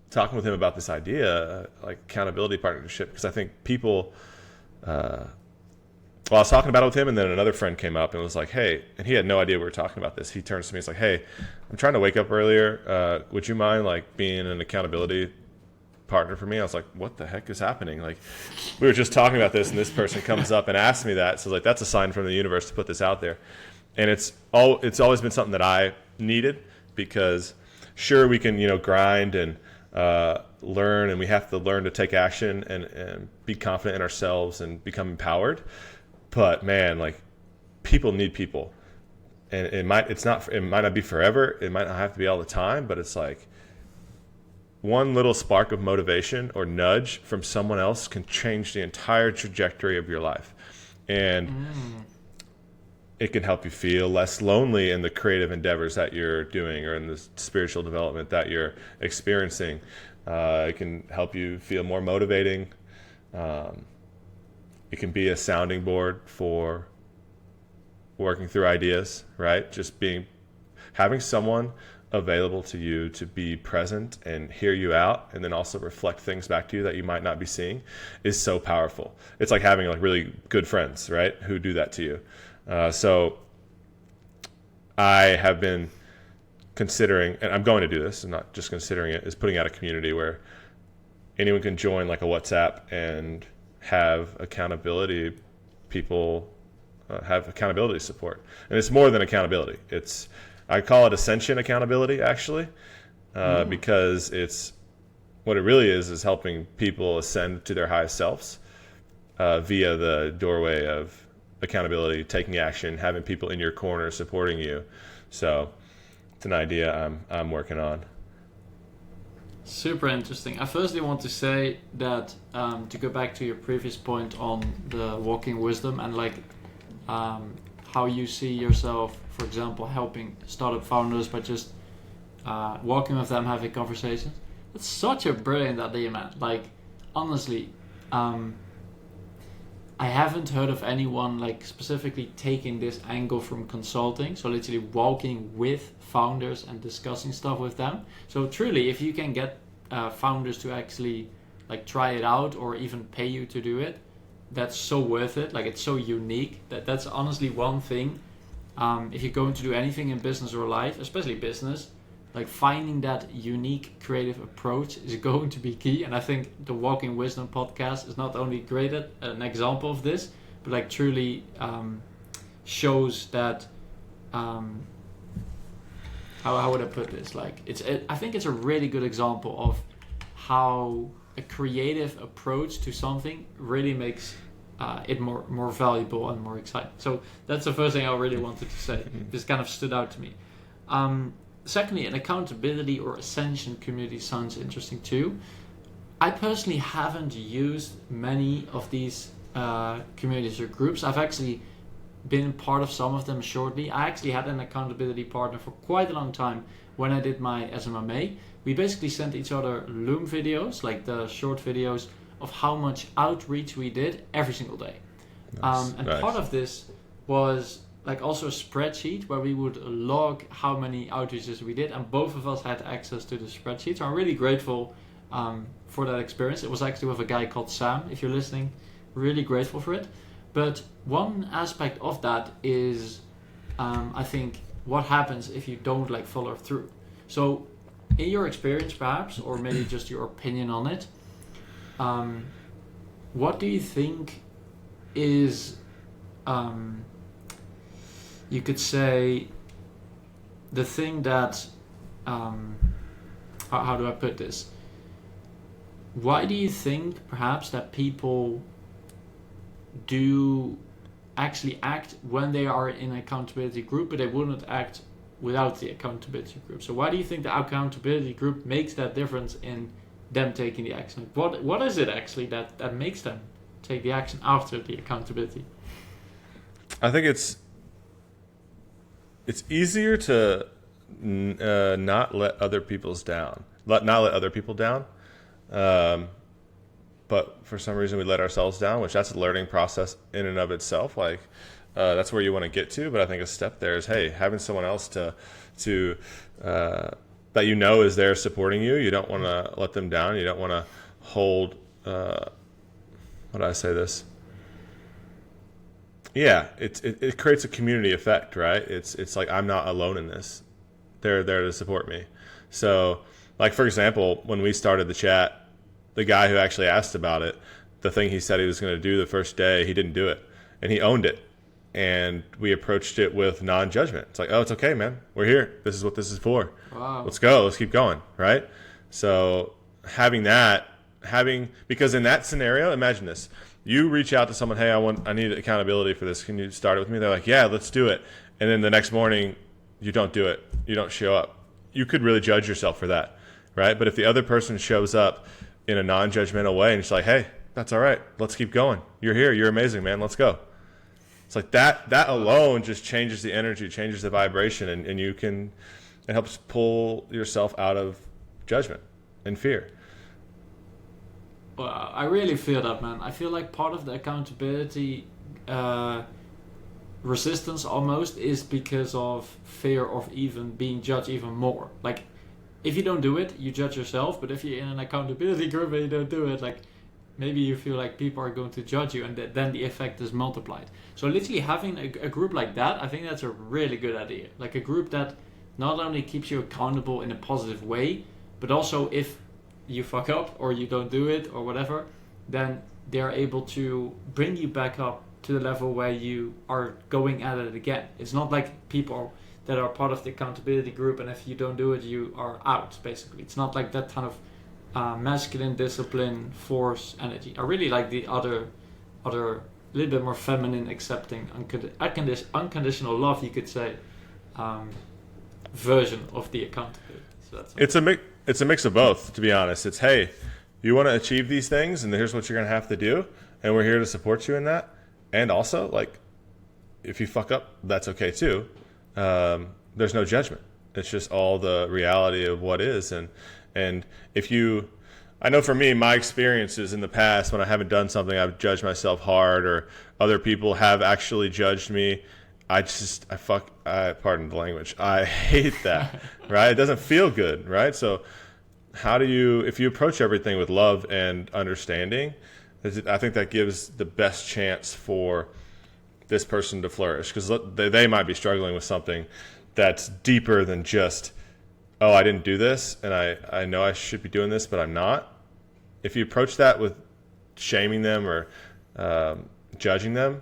talking with him about this idea, like accountability partnership, because I think people. Well, I was talking about it with him, and then another friend came up and was like, hey, and he had no idea we were talking about this. He turns to me, he's like, hey, I'm trying to wake up earlier. Would you mind like being an accountability partner for me? I was like, what the heck is happening? Like, we were just talking about this, and this person comes up and asks me that. So like, that's a sign from the universe to put this out there. And it's always been something that I needed, because sure, we can, grind and learn, and we have to learn to take action and be confident in ourselves and become empowered. But man, like, people need people, and it might not be forever. It might not have to be all the time, but it's like one little spark of motivation or nudge from someone else can change the entire trajectory of your life. And it can help you feel less lonely in the creative endeavors that you're doing or in the spiritual development that you're experiencing. It can help you feel more motivating. It can be a sounding board for working through ideas, right? Just having someone available to you to be present and hear you out, and then also reflect things back to you that you might not be seeing, is so powerful. It's like having like really good friends, right? Who do that to you. So I have been considering, and I'm going to do this, and not just considering it, is putting out a community where anyone can join, like a WhatsApp, and have accountability people have accountability support. And it's more than accountability. I call it ascension accountability, actually, because it's what it really is helping people ascend to their highest selves. via the doorway of accountability, taking action, having people in your corner supporting you. So it's an idea I'm working on. Super interesting. I firstly want to say that to go back to your previous point on the walking wisdom and like how you see yourself, for example, helping startup founders by just walking with them, having conversations. It's such a brilliant idea, man. Like, honestly, I haven't heard of anyone like specifically taking this angle from consulting. So literally walking with founders and discussing stuff with them. So truly, if you can get founders to actually like try it out or even pay you to do it, that's so worth it. Like, it's so unique that's honestly one thing. If you're going to do anything in business or life, especially business, like finding that unique creative approach is going to be key. And I think the Walking Wisdom podcast is not only great at an example of this, but like truly shows that how would I put this? Like I think it's a really good example of how a creative approach to something really makes it more valuable and more exciting. So that's the first thing I really wanted to say. This kind of stood out to me. Secondly, an accountability or ascension community sounds interesting too. I personally haven't used many of these communities or groups. I've actually been part of some of them shortly. I actually had an accountability partner for quite a long time when I did my SMMA. We basically sent each other Loom videos, like the short videos of how much outreach we did every single day. Nice. Part of this was like also a spreadsheet where we would log how many outreaches we did, and both of us had access to the spreadsheet. So I'm really grateful for that experience. It was actually with a guy called Sam, if you're listening. Really grateful for it. But one aspect of that is I think what happens if you don't like follow through. So in your experience perhaps, or maybe just your opinion on it, what do you think is you could say the thing that how do I put this? Why do you think perhaps that people do actually act when they are in an accountability group, but they wouldn't act without the accountability group? So why do you think the accountability group makes that difference in them taking the action? What is it actually that makes them take the action after the accountability? I think it's easier to not let other people down. But for some reason we let ourselves down, which that's a learning process in and of itself. Like that's where you want to get to. But I think a step there is, hey, having someone else to that you know is there supporting you. You don't want to let them down. You don't want to hold. How do I say this? Yeah, it creates a community effect, right? It's like I'm not alone in this. They're there to support me. So, like for example, when we started the chat, the guy who actually asked about it, the thing he said he was going to do the first day, he didn't do it, and he owned it. And we approached it with non-judgment. It's like, oh, it's okay, man. We're here. This is what this is for. Wow. Let's go. Let's keep going, right? So because in that scenario, imagine this. You reach out to someone, hey, I need accountability for this. Can you start it with me? They're like, yeah, let's do it. And then the next morning, you don't do it. You don't show up. You could really judge yourself for that, right? But if the other person shows up in a non-judgmental way and it's like, hey, that's all right. Let's keep going. You're here. You're amazing, man. Let's go. It's like that alone just changes the energy, changes the vibration, and it helps pull yourself out of judgment and fear. Well, I really feel that, man. I feel like part of the accountability resistance almost is because of fear of even being judged even more. Like, if you don't do it, you judge yourself. But if you're in an accountability group and you don't do it, like maybe you feel like people are going to judge you, and then the effect is multiplied. So literally having a group like that, I think that's a really good idea. Like a group that not only keeps you accountable in a positive way, but also if you fuck up or you don't do it or whatever, then they're able to bring you back up to the level where you are going at it again. It's not like people that are part of the accountability group and if you don't do it, you are out, basically. It's not like that kind of masculine discipline, force, energy. I really like the other other, a little bit more feminine, accepting, unconditional love, you could say, version of the accountability. So that's it's a mix of both, to be honest. It's, hey, you want to achieve these things, and here's what you're going to have to do, and we're here to support you in that. And also, like, if you fuck up, that's okay too. There's no judgment. It's just all the reality of what is. And if you, I know for me, my experiences in the past, when I haven't done something, I've judged myself hard, or other people have actually judged me. Pardon the language, I hate that, right? It doesn't feel good, right? So if you approach everything with love and understanding, I think that gives the best chance for this person to flourish, because they might be struggling with something that's deeper than just, oh, I didn't do this, and I know I should be doing this, but I'm not. If you approach that with shaming them or judging them,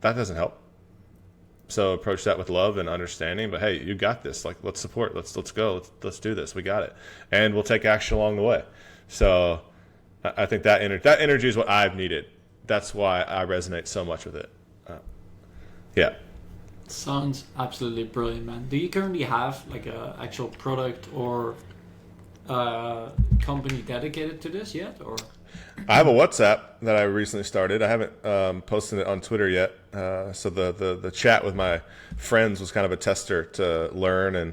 that doesn't help. So approach that with love and understanding. But hey, you got this. Like, let's support. Let's go. Let's do this. We got it, and we'll take action along the way. So I think that energy is what I've needed. That's why I resonate so much with it. Yeah. Sounds absolutely brilliant, man. Do you currently have like a actual product or company dedicated to this yet, or? I have a WhatsApp that I recently started. I haven't posted it on Twitter yet. So the chat with my friends was kind of a tester to learn, and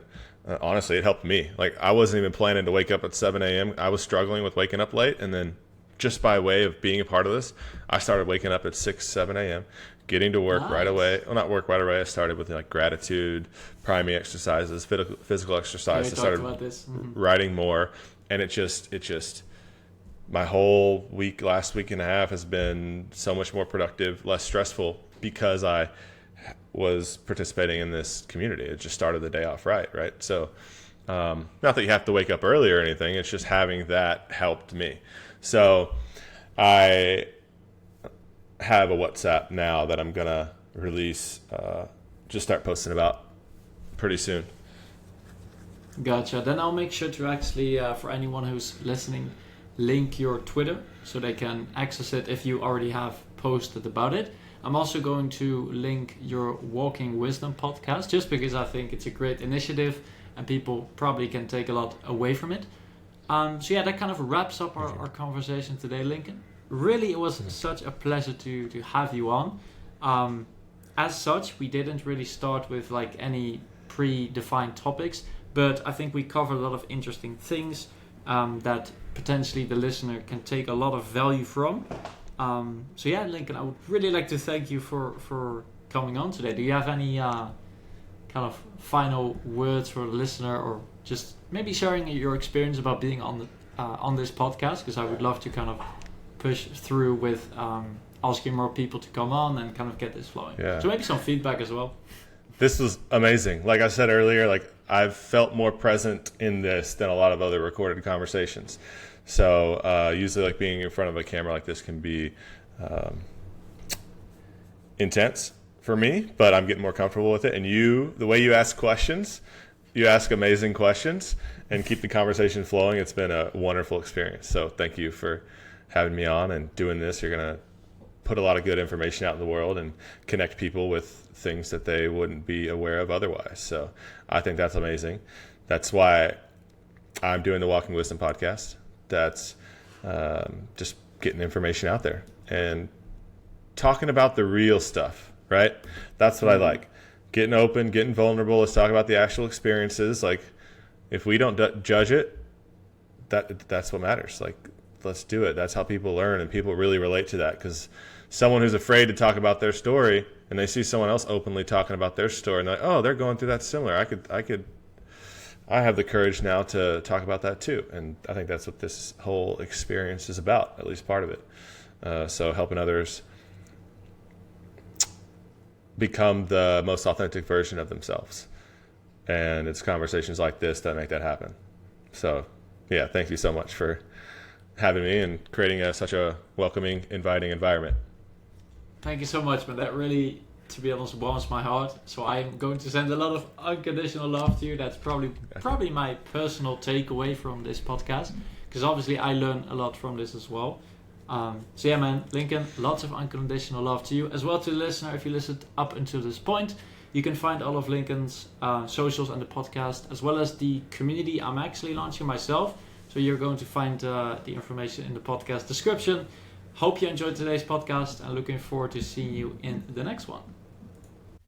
honestly, it helped me. Like, I wasn't even planning to wake up at 7 a.m. I was struggling with waking up late, and then just by way of being a part of this, I started waking up at 6, 7 a.m., getting to work right away. Well, not work right away. I started with like gratitude, priming exercises, physical exercise. I started writing more, and it just my whole last week and a half has been so much more productive, less stressful, because I was participating in this community. It just started the day off right? So not that you have to wake up early or anything. It's just having that helped me. So I have a WhatsApp now that I'm going to release, just start posting about pretty soon. Gotcha. Then I'll make sure to actually, for anyone who's listening, link your Twitter so they can access it if you already have posted about it. I'm also going to link your Walking Wisdom podcast, just because I think it's a great initiative and people probably can take a lot away from it. So yeah, that kind of wraps up our conversation today, Lincoln. Really, it was such a pleasure to have you on. As such, we didn't really start with like any predefined topics, but I think we covered a lot of interesting things that potentially the listener can take a lot of value from. So yeah, Lincoln, I would really like to thank you for coming on today. Do you have any kind of final words for the listener, or just maybe sharing your experience about being on this podcast? Because I would love to kind of push through with asking more people to come on and kind of get this flowing. Yeah. So maybe some feedback as well. This was amazing. Like I said earlier, like I've felt more present in this than a lot of other recorded conversations. So usually like being in front of a camera like this can be intense for me, but I'm getting more comfortable with it. And the way you ask questions, you ask amazing questions and keep the conversation flowing. It's been a wonderful experience. So thank you for having me on and doing this. You're going to put a lot of good information out in the world and connect people with things that they wouldn't be aware of otherwise. So I think that's amazing. That's why I'm doing the Walking Wisdom podcast. That's just getting information out there and talking about the real stuff, right? That's what I like. Getting open, getting vulnerable. Let's talk about the actual experiences. Like, if we don't judge it, that's what matters. Like, let's do it. That's how people learn, and people really relate to that, because someone who's afraid to talk about their story and they see someone else openly talking about their story and they're like, oh, they're going through that similar. I have the courage now to talk about that too. And I think that's what this whole experience is about, at least part of it. So helping others become the most authentic version of themselves. And it's conversations like this that make that happen. So yeah, thank you so much for having me and creating such a welcoming, inviting environment. Thank you so much, man. That really, to be honest, warms my heart. So I'm going to send a lot of unconditional love to you. That's probably my personal takeaway from this podcast, because obviously I learn a lot from this as well. So yeah, man, Lincoln, lots of unconditional love to you. As well to the listener, if you listened up until this point. You can find all of Lincoln's socials and the podcast, as well as the community I'm actually launching myself. So you're going to find the information in the podcast description. Hope you enjoyed today's podcast and looking forward to seeing you in the next one.